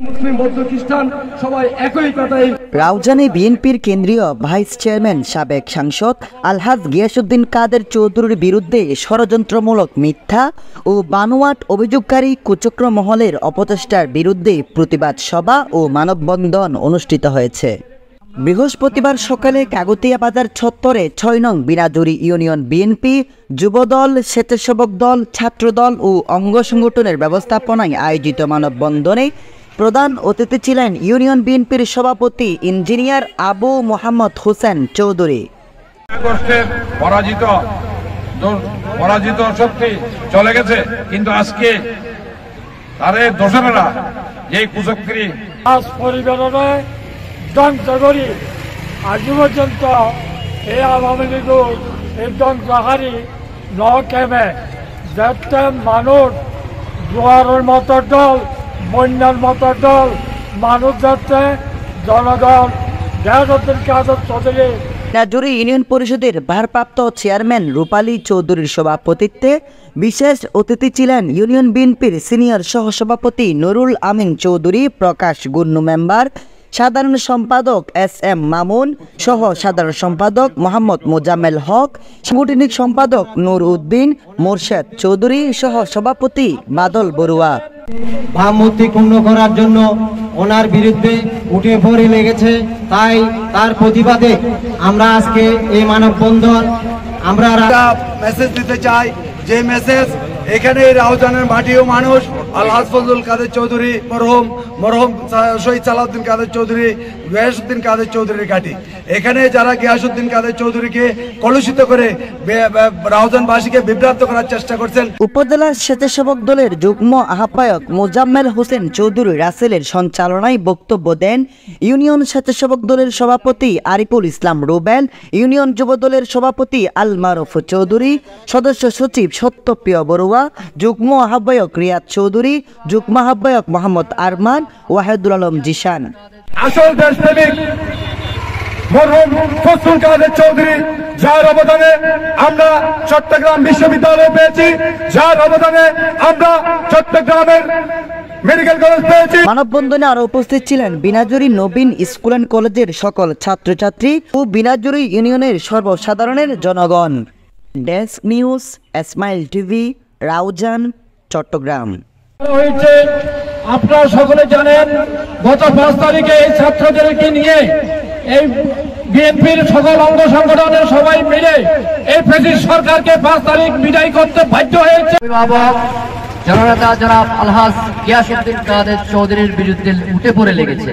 মুসলিম বৌদ্ধ খ্রিস্টান সবাই একই কথাই। রাউজানে বিএনপির কেন্দ্রীয় ভাইস চেয়ারম্যান সাবেক সাংসদ আলহাজ গিয়াসউদ্দিন কাদের চৌধুরীর বিরুদ্ধে ষড়যন্ত্রমূলক মিথ্যা ও বানোয়াট অভিযোগকারী কুচক্র মহলের অপচেষ্টার বিরুদ্ধে প্রতিবাদ সভা ও মানববন্ধন অনুষ্ঠিত হয়েছে। বৃহস্পতিবার সকালে কাগতিয়া বাজার চত্বরে ৬ নং বিনাজুরি ইউনিয়ন বিএনপি, যুবদল, স্বেচ্ছাসেবক দল, ছাত্রদল ও অঙ্গ সংগঠনের ব্যবস্থাপনায় আয়োজিত মানববন্ধনে প্রধান অতিথি ছিলেন ইউনিয়ন বিএনপির সভাপতি ইঞ্জিনিয়ার আবু মোহাম্মদ হোসেন চৌধুরী। পরাজিত শক্তি চলে গেছে, কিন্তু আজকে তাদের দোসরেরা যে কুচক্রী আজ পরিবারে ধ্বংস করি আজ পর্যন্ত এই আওয়ামী লীগ এই ধ্বংসহারী ন কেমে যাতে মানুষ জোয়ারের মতো দল, বন্যার মতো দল, মানুষ যাচ্ছে জনগণ গিয়াসউদ্দিন কাদের চৌধুরী বিনাজুরি ইউনিয়ন পরিষদের ভারপ্রাপ্ত চেয়ারম্যান রূপালী চৌধুরীর সভাপতিত্বে বিশেষ অতিথি ছিলেন ইউনিয়ন বিএনপির সিনিয়র সহসভাপতি নুরুল আমিন চৌধুরী, প্রকাশ গুন্নু মেম্বার, সাধারণ সম্পাদক SM মামুন সহ সাধারণ সম্পাদক মোহাম্মদ মোজাম্মেল হক, সাংগঠনিক সম্পাদক নূর উদ্দিন, মোরশেদ চৌধুরী সহ সভাপতি বাদল বড়ুয়া। ভাবমূর্তি ক্ষুণ্ণ করার জন্য ওনার বিরুদ্ধে উঠে পড়ে লেগেছে, তাই তার প্রতিবাদে আমরা আজকে এই মানববন্ধন আমরা মেসেজ দিতে চাই, যে মেসেজ এখানে রাউজানের মাটি ও মানুষ আলহাজ ফজলুল কাদের চৌধুরী মরহুম শহীদ সালাউদ্দিন কাদের চৌধুরী, গিয়াসউদ্দিন কাদের চৌধুরীর ঘাঁটি। এখানে যারা গিয়াসউদ্দিন কাদের চৌধুরীকে কলুষিত করে রাউজানবাসীকে বিভ্রান্ত করার চেষ্টা করছেন। উপজেলা স্বেচ্ছাসেবক দলের যুগ্ম আহ্বায়ক মোজাম্মেল হোসেন চৌধুরী রাসেলের সঞ্চালনায় বক্তব্য দেন ইউনিয়ন স্বেচ্ছাসেবক দলের সভাপতি আরিফুল ইসলাম রুবেল, ইউনিয়ন যুব দলের সভাপতি আল মারুফ চৌধুরী, সদস্য সচিব সত্যপ্রিয় বড়ুয়া, যুগ্ম আহ্বায়ক রিয়াদ চৌধুরী, যুগ্ম আহ্বায়ক মোহাম্মদ আরমান, ওয়াহিদুল আলম জিশান। আসল দেশপ্রেমিক মরহুম ফজলুল কাদের চৌধুরী, যার অবদানে আমরা চট্টগ্রাম বিশ্ববিদ্যালয় পেয়েছি, যার অবদানে আমরা চট্টগ্রামের মেডিকেল কলেজ পেয়েছি। মানববন্ধনে আরো উপস্থিত ছিলেন বিনাজুরি নবীন স্কুল অ্যান্ড কলেজের সকল ছাত্রছাত্রী ও বিনাজুরি ইউনিয়নের সর্বসাধারণের জনগণ। Desk news, Smile TV, Raozan, Chattogram. হয়েছে আপনারা সকলে জানেন, গত 5 তারিখে এই ছাত্রদেরকে নিয়ে এই বিএনপির সকল অঙ্গ সংগঠনের সবাই মিলে এই ফ্যাসিস্ট সরকারকে 5 তারিখ বিদায় করতে বাধ্য হয়েছে। অভিভাবক জননেতা জনাব আলহাজ গিয়াসউদ্দিন কাদের চৌধুরীর বিরুদ্ধে উঠে পড়ে লেগেছে।